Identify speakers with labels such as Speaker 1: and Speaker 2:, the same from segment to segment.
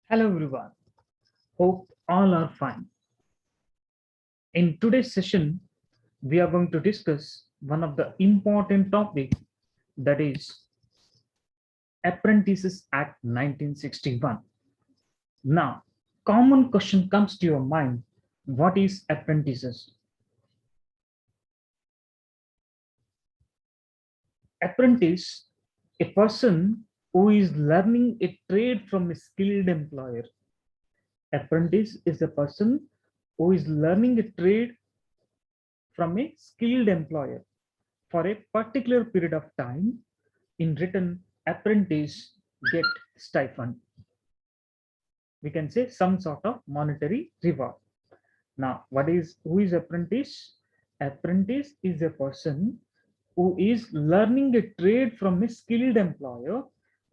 Speaker 1: Hello everyone, hope all are fine. In today's session, we are going to discuss one of the important topic, that is Apprentices Act 1961. Now, common question comes to your mind, what is apprentices? Apprentice, a person who is learning a trade from a skilled employer. Apprentice is a person who is learning a trade from a skilled employer for a particular period of time. In return, apprentice get stipend. We can say some sort of monetary reward. Now, who is apprentice? Apprentice is a person who is learning a trade from a skilled employer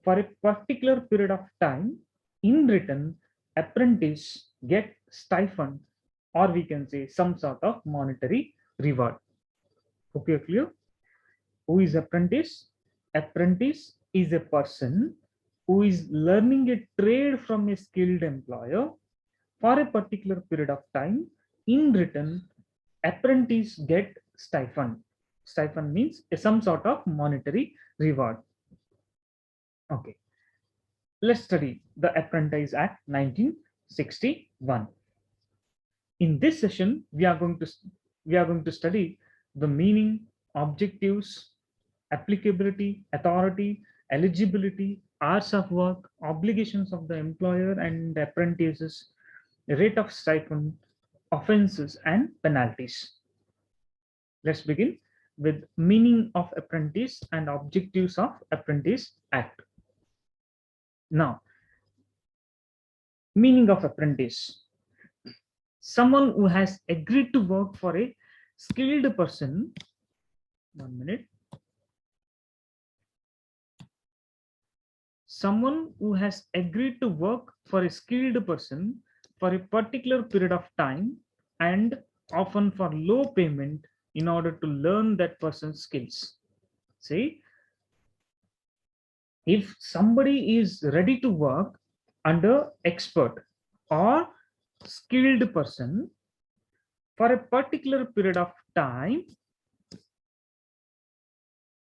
Speaker 1: for a particular period of time. In return, apprentice get stipend, or we can say some sort of monetary reward. Okay, clear? Who is apprentice? Apprentice is a person who is learning a trade from a skilled employer for a particular period of time. In return, apprentice get stipend. Stipend means some sort of monetary reward. Okay, let's study the Apprentice Act 1961. In this session, we are going to study the meaning, objectives, applicability, authority, eligibility, hours of work, obligations of the employer and apprentices, rate of stipend, offenses and penalties. Let's begin with meaning of apprentice and objectives of Apprentice Act. Now, meaning of apprentice. Someone who has agreed to work for a skilled person. 1 minute. Someone who has agreed to work for a skilled person for a particular period of time, and often for low payment, in order to learn that person's skills. See, if somebody is ready to work under expert or skilled person for a particular period of time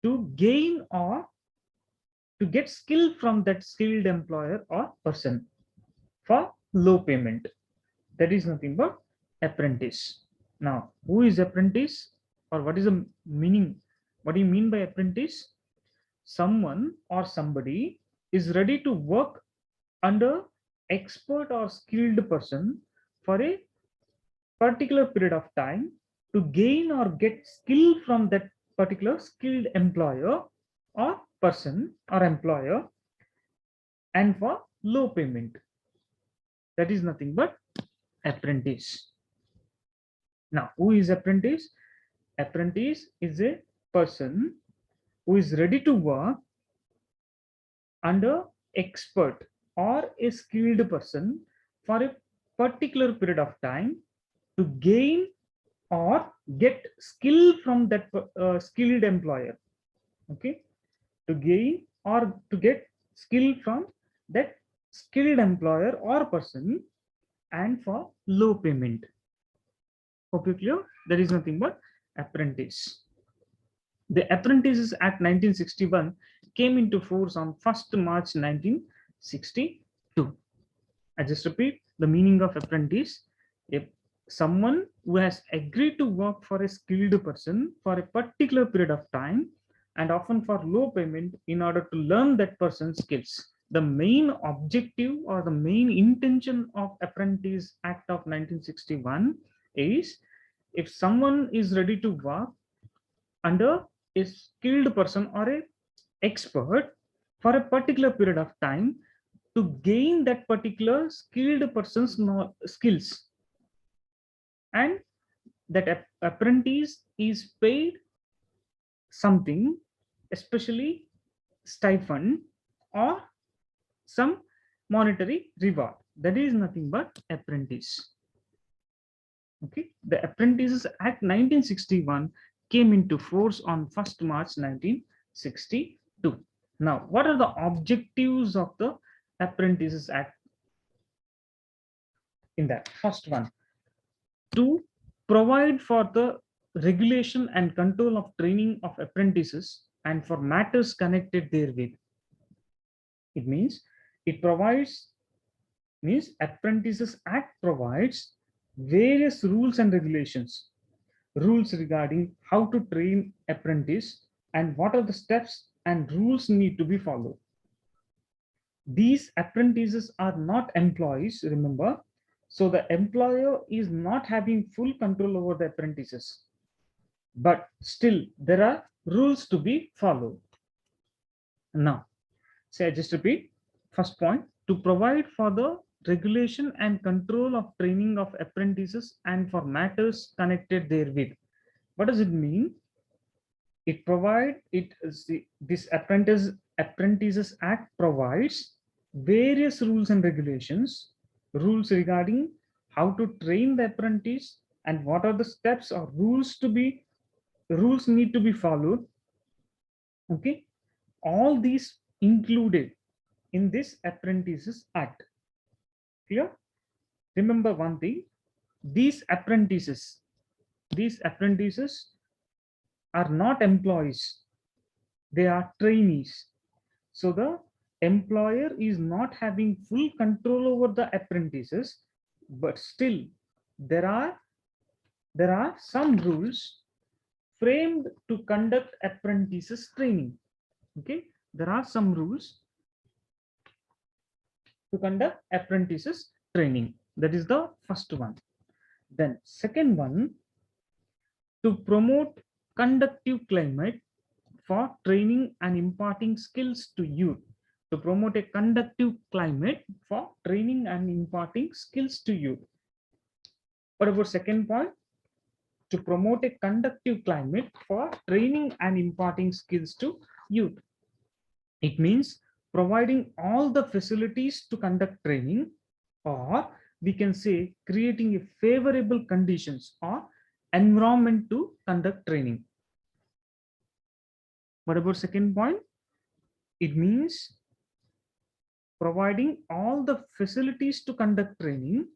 Speaker 1: to gain or to get skill from that skilled employer or person for low payment, that is nothing but apprentice. Now, who is apprentice, or what is the meaning? What do you mean by apprentice? Someone or somebody is ready to work under expert or skilled person for a particular period of time to gain or get skill from that particular skilled employer or person or employer, and for low payment, that is nothing but apprentice. Now, who is apprentice? Apprentice is a person who is ready to work under expert or a skilled person for a particular period of time to gain or get skill from that skilled employer. Okay, to gain or to get skill from that skilled employer or person, and for low payment. Okay, clear? There is nothing but apprentice. The Apprentices Act 1961 came into force on 1st March 1962. I just repeat the meaning of apprentice. If someone who has agreed to work for a skilled person for a particular period of time, and often for low payment, in order to learn that person's skills. The main objective or the main intention of Apprentice Act of 1961 is, if someone is ready to work under a skilled person or a expert for a particular period of time to gain that particular skilled person's skills, and that apprentice is paid something, especially stipend or some monetary reward, that is nothing but apprentice. Okay, the Apprentices Act 1961 came into force on 1st March 1962. Now, what are the objectives of the Apprentices Act? in that. First one, to provide for the regulation and control of training of apprentices and for matters connected therewith. It means it provides, means Apprentices Act provides various rules and regulations, rules regarding how to train apprentice and what are the steps and rules need to be followed. These apprentices are not employees, remember. So the employer is not having full control over the apprentices, but still there are rules to be followed. Now, say I just repeat. First point, to provide for the regulation and control of training of apprentices and for matters connected therewith. What does it mean? It provide it this Apprentices Act provides various rules and regulations, rules regarding how to train the apprentice and what are the steps or rules need to be followed. Okay, all these included in this Apprentices Act. Clear? Remember one thing, these apprentices are not employees, they are trainees. So the employer is not having full control over the apprentices, but still there are some rules framed to conduct apprentices training. Okay, there are some rules to conduct apprentices training. That is the first one. Then second one, to promote conducive climate for training and imparting skills to youth. To promote a conducive climate for training and imparting skills to youth. What about second point? To promote a conducive climate for training and imparting skills to youth. It means providing all the facilities to conduct training, or we can say creating a favorable conditions or environment to conduct training. What about second point? It means providing all the facilities to conduct training,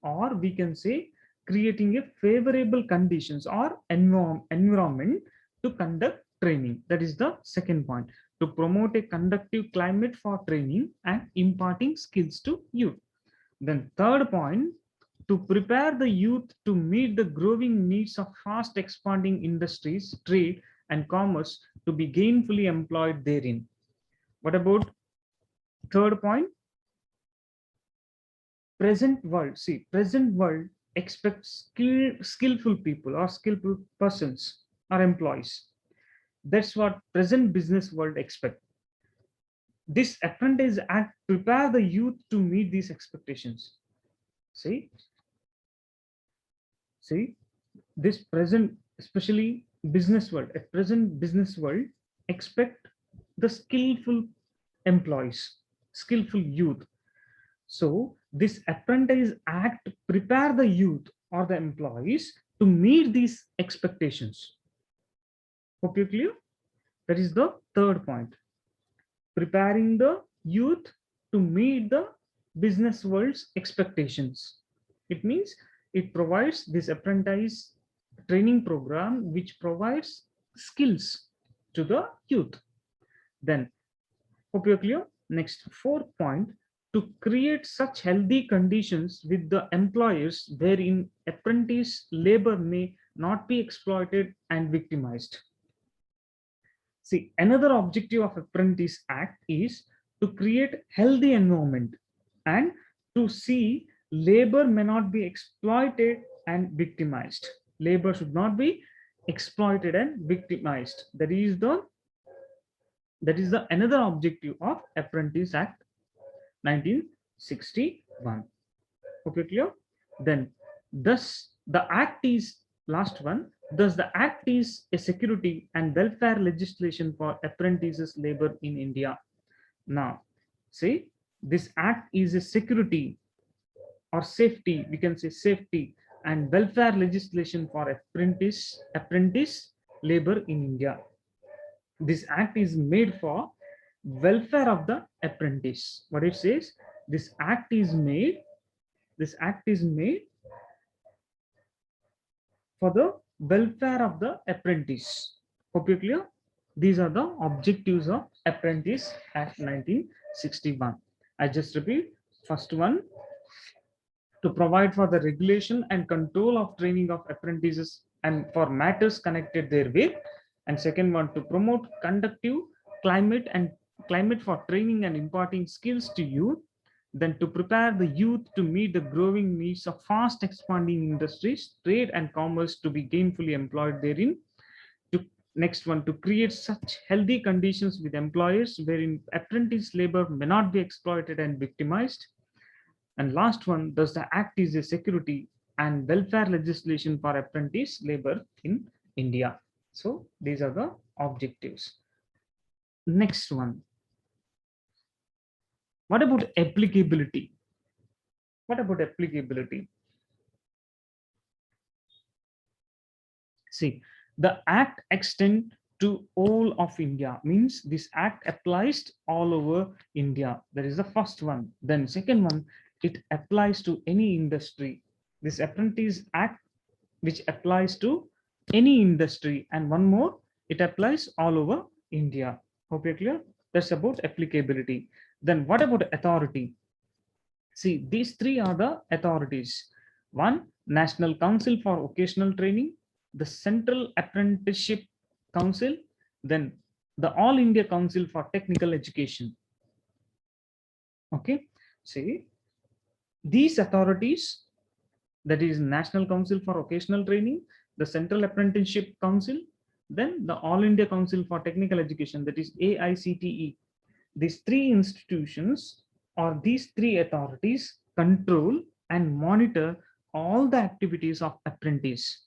Speaker 1: or we can say creating a favorable conditions or environment to conduct training. That is the second point, to promote a conducive climate for training and imparting skills to youth. Then third point, to prepare the youth to meet the growing needs of fast expanding industries, trade and commerce to be gainfully employed therein. What about third point? Present world, see, present world expects skillful people or skillful persons or employees. That's what present business world expect. This Apprentice Act prepare the youth to meet these expectations. See, this present, especially business world, at present business world expect the skillful employees, skillful youth. So this Apprentice Act prepare the youth or the employees to meet these expectations. Hope you clear? That is the third point. Preparing the youth to meet the business world's expectations. It means it provides this apprentice training program which provides skills to the youth. Then, hope you're clear. Next, fourth point, to create such healthy conditions with the employers wherein apprentice labor may not be exploited and victimized. See, another objective of Apprentice Act is to create healthy environment and to see labor may not be exploited and victimized. Labor should not be exploited and victimized. That is the another objective of Apprentice Act 1961. Okay, clear? Then thus the act is last one. Thus the act is a security and welfare legislation for apprentices labor in India. Now, see, this act is a security or safety, we can say safety and welfare legislation for apprentice labor in India. This act is made for welfare of the apprentice. What it says, this act is made This act is made for the welfare of the apprentice. Hope you clear? These are the objectives of Apprentice Act 1961. I just repeat. First one, to provide for the regulation and control of training of apprentices and for matters connected therewith. And second one, to promote conductive climate for training and imparting skills to youth. Then to prepare the youth to meet the growing needs of fast expanding industries, trade and commerce to be gainfully employed therein. To next one, to create such healthy conditions with employers wherein apprentice labor may not be exploited and victimized. And last one, does the act is a security and welfare legislation for apprentice labor in India. So these are the objectives. Next one, what about applicability? What about applicability? See, the act extend to all of India, means this act applies all over India. That is the first one. Then second one, it applies to any industry. This Apprentice Act, which applies to any industry. And one more, it applies all over India. Hope you're clear. That's about applicability. Then what about authority? See, these three are the authorities. One, National Council for Vocational Training, the Central Apprenticeship Council, then the All India Council for Technical Education. Okay, see, these authorities, that is National Council for Vocational Training, the Central Apprenticeship Council, then the All India Council for Technical Education, that is AICTE. These three institutions or these three authorities control and monitor all the activities of apprentice.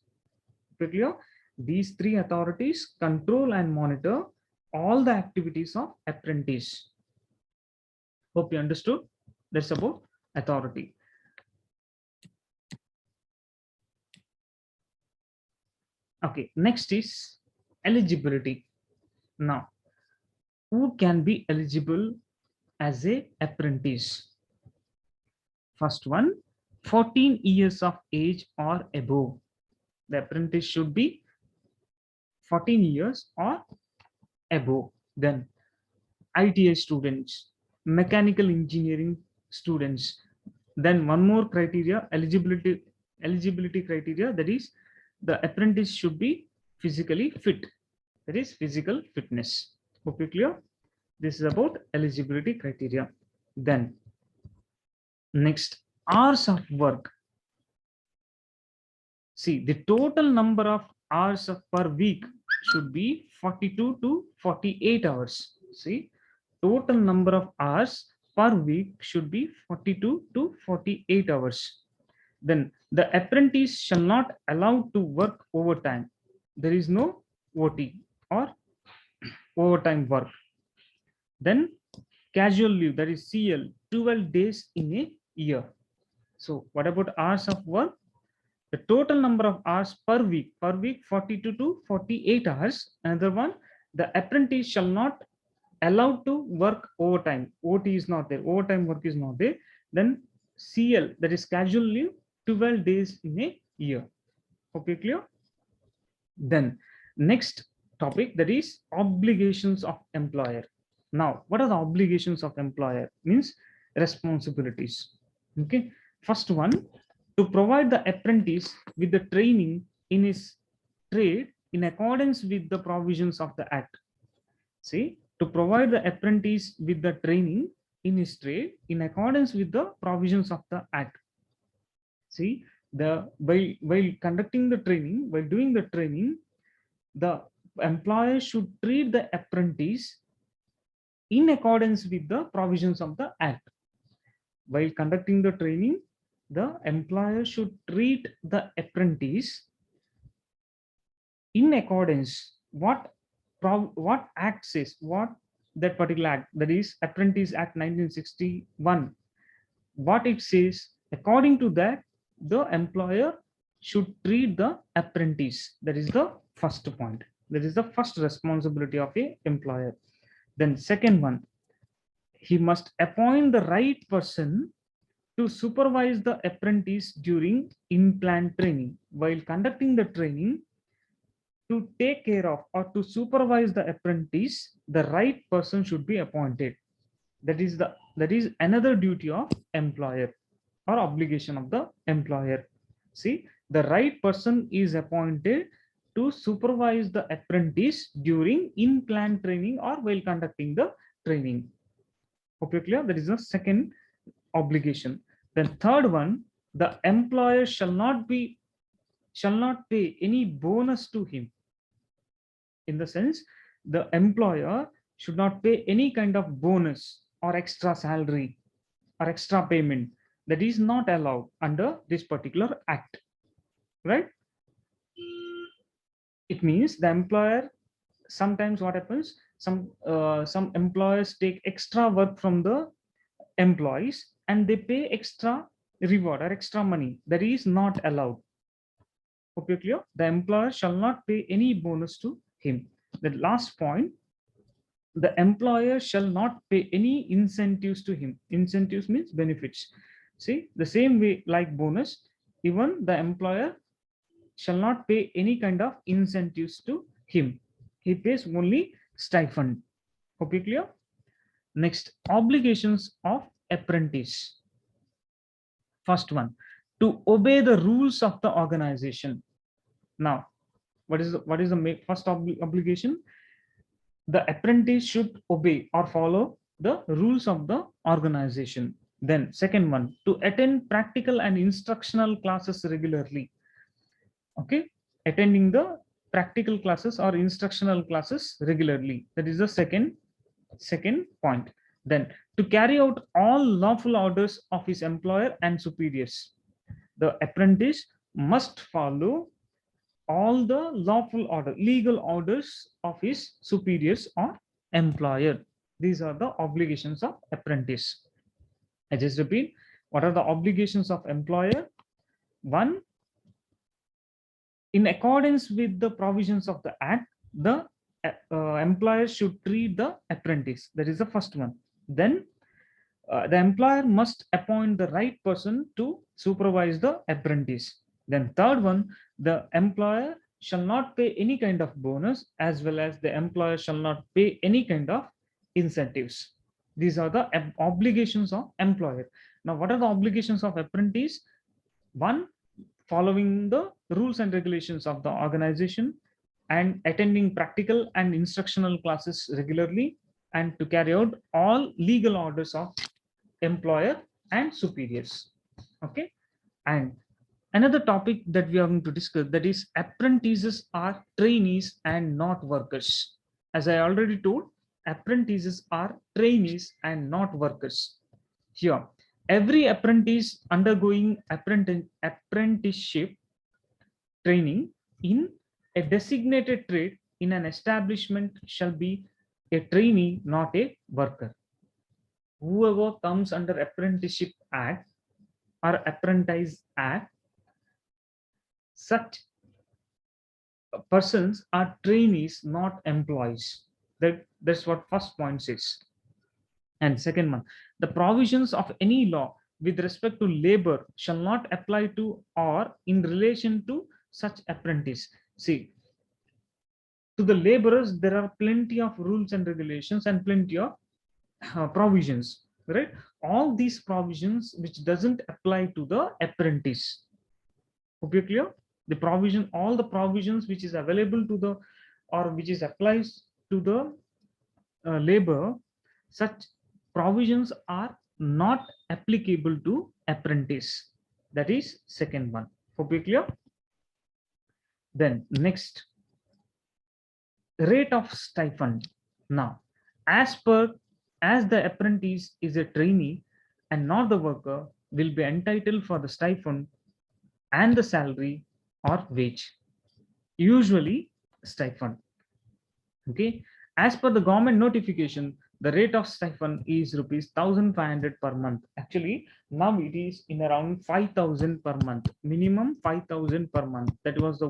Speaker 1: Clear? These three authorities control and monitor all the activities of apprentice. Hope you understood. That's about authority. Okay, next is eligibility. Now, who can be eligible as a apprentice? First one, 14 years of age or above. The apprentice should be 14 years or above. Then ITI students, mechanical engineering students. Then one more criteria, eligibility criteria, that is the apprentice should be physically fit. That is physical fitness. Hope you clear. This is about eligibility criteria. Then next, hours of work. See, the total number of hours per week should be 42 to 48 hours. See, total number of hours per week should be 42 to 48 hours. Then the apprentice shall not allow to work overtime. There is no OT or overtime work. Then casual leave, that is CL, 12 days in a year. So what about hours of work? The total number of hours per week 42 to 48 hours. Another one, the apprentice shall not allowed to work overtime. OT is not there, overtime work is not there. Then CL, that is casual leave, 12 days in a year. Okay, clear? Then next topic, that is obligations of employer. Now, what are the obligations of employer? Means responsibilities. Okay, first one, to provide the apprentice with the training in his trade in accordance with the provisions of the act. See, to provide the apprentice with the training in his trade in accordance with the provisions of the act. See, while conducting the training, while doing the training, the employer should treat the apprentice in accordance with the provisions of the act. While conducting the training, the employer should treat the apprentice in accordance what act says, what that particular act, that is Apprentice Act 1961, what it says. According to that, the employer should treat the apprentice. That is the first point. That is the first responsibility of a employer. Then second one, he must appoint the right person to supervise the apprentice during in-plant training. While conducting the training, to take care of or to supervise the apprentice, the right person should be appointed. That is another duty of employer or obligation of the employer. See, the right person is appointed to supervise the apprentice during in-plant training or while conducting the training. Hope you're clear. That is the second obligation. Then third one, the employer shall not pay any bonus to him. In the sense, the employer should not pay any kind of bonus or extra salary or extra payment. That is not allowed under this particular act, right? It means the employer, sometimes what happens, some employers take extra work from the employees and they pay extra reward or extra money. That is not allowed. Hope you're clear. The employer shall not pay any bonus to him. The last point, the employer shall not pay any incentives to him. Incentives means benefits. See, the same way like bonus, even the employer shall not pay any kind of incentives to him. He pays only stipend. Hope you clear. Next, obligations of apprentice. First one, to obey the rules of the organization. Now, what is the first obligation? The apprentice should obey or follow the rules of the organization. Then second one, to attend practical and instructional classes regularly. Okay, attending the practical classes or instructional classes regularly. That is the second point. Then to carry out all lawful orders of his employer and superiors. The apprentice must follow all the lawful order, legal orders of his superiors or employer. These are the obligations of apprentice. I just repeat, what are the obligations of employer? One, in accordance with the provisions of the act, the employer should treat the apprentice. That is the first one. Then the employer must appoint the right person to supervise the apprentice. Then third one, the employer shall not pay any kind of bonus, as well as the employer shall not pay any kind of incentives. These are the obligations of employer. Now, what are the obligations of apprentice? One, following the rules and regulations of the organization and attending practical and instructional classes regularly, and to carry out all legal orders of employer and superiors. Okay, and another topic that we are going to discuss, that is apprentices are trainees and not workers. As I already told, apprentices are trainees and not workers. Here, every apprentice undergoing apprenticeship training in a designated trade in an establishment shall be a trainee, not a worker. Whoever comes under Apprenticeship Act or Apprentice Act, such persons are trainees, not employees. That's what first point says. And second one, the provisions of any law with respect to labor shall not apply to or in relation to such apprentice. See, to the laborers, there are plenty of rules and regulations and plenty of provisions, right? All these provisions which doesn't apply to the apprentice. Hope you're clear. The provision, all the provisions which is available to the or which is applies to the labor, such provisions are not applicable to apprentice. That is second one. Hope you're clear. Then next, rate of stipend. Now, as the apprentice is a trainee and not the worker, will be entitled for the stipend and the salary or wage. Usually stipend. Okay. As per the government notification, the rate of stipend is rupees 1,500 per month. Actually, now it is in around 5,000 per month. Minimum 5,000 per month. That was the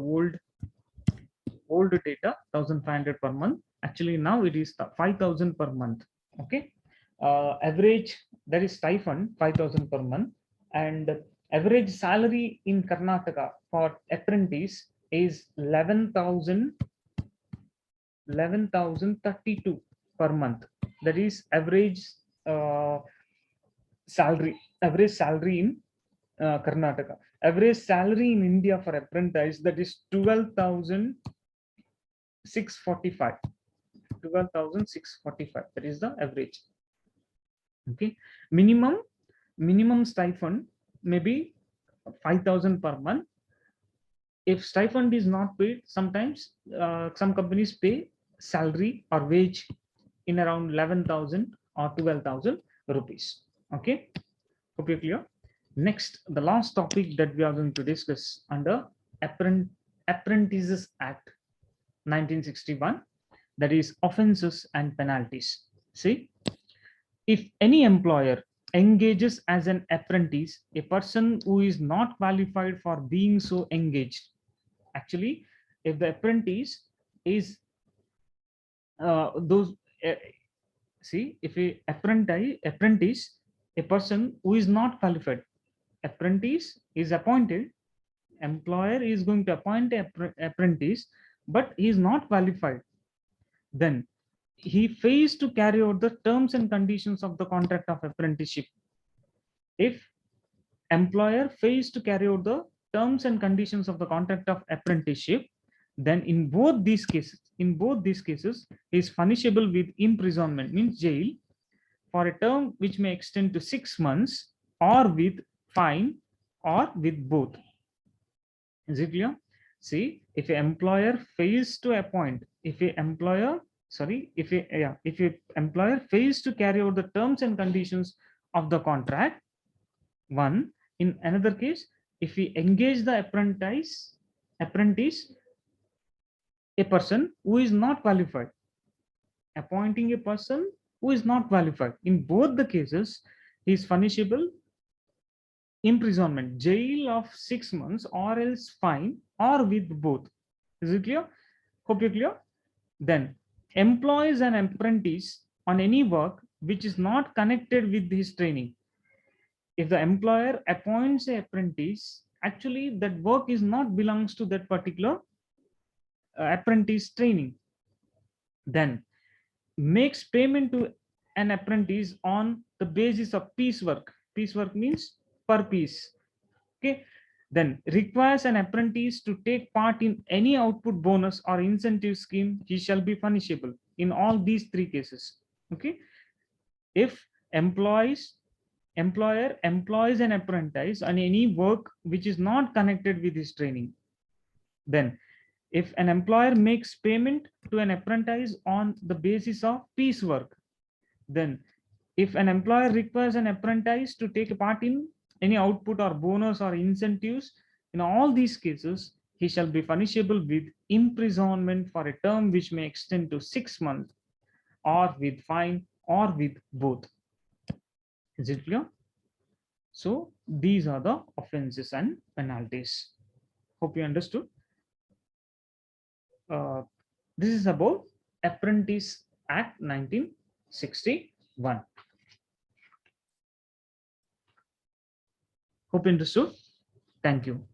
Speaker 1: old data, 1,500 per month. Actually, now it is 5,000 per month. Okay. Average, that is stipend 5,000 per month. and average salary in Karnataka for apprentice is 11,032 per month. That is uh, average salary in Karnataka. Average salary in India for apprentice, that is 12,645. 12,645. That is the average. Okay. Minimum stipend maybe 5,000 per month. If stipend is not paid, sometimes some companies pay salary or wage in around 11,000 or 12,000 rupees. Okay, hope you're clear. Next, the last topic that we are going to discuss under Apprentices Act 1961, that is offenses and penalties. See, if any employer engages as an apprentice a person who is not qualified for being so engaged, actually, if the apprentice is those see, if a apprentice a person who is not qualified, apprentice is appointed, employer is going to appoint a apprentice, but he is not qualified, then he fails to carry out the terms and conditions of the contract of apprenticeship. If employer fails to carry out the terms and conditions of the contract of apprenticeship, then in both these cases he is punishable with imprisonment, means jail, for a term which may extend to 6 months, or with fine, or with both. Is it clear? See, if an employer fails to appoint, if a employer fails to carry out the terms and conditions of the contract, one, in another case, if we engage the apprentice, a person who is not qualified, appointing a person who is not qualified, in both the cases, he is punishable imprisonment, jail of 6 months, or else fine, or with both. Is it clear? Hope you're clear. Then employs an apprentice on any work which is not connected with his training. If the employer appoints an apprentice, actually that work is not belongs to that particular apprentice training, then makes payment to an apprentice on the basis of piecework. Piecework means per piece. Okay. Then requires an apprentice to take part in any output bonus or incentive scheme, he shall be punishable in all these three cases. Okay. If employer employs an apprentice on any work which is not connected with his training, then if an employer makes payment to an apprentice on the basis of piecework, then if an employer requires an apprentice to take part in any output or bonus or incentives, in all these cases, he shall be punishable with imprisonment for a term which may extend to 6 months, or with fine, or with both. Is it clear? So these are the offenses and penalties. Hope you understood. This is about Apprentice Act 1961. Hope you understood. Thank you.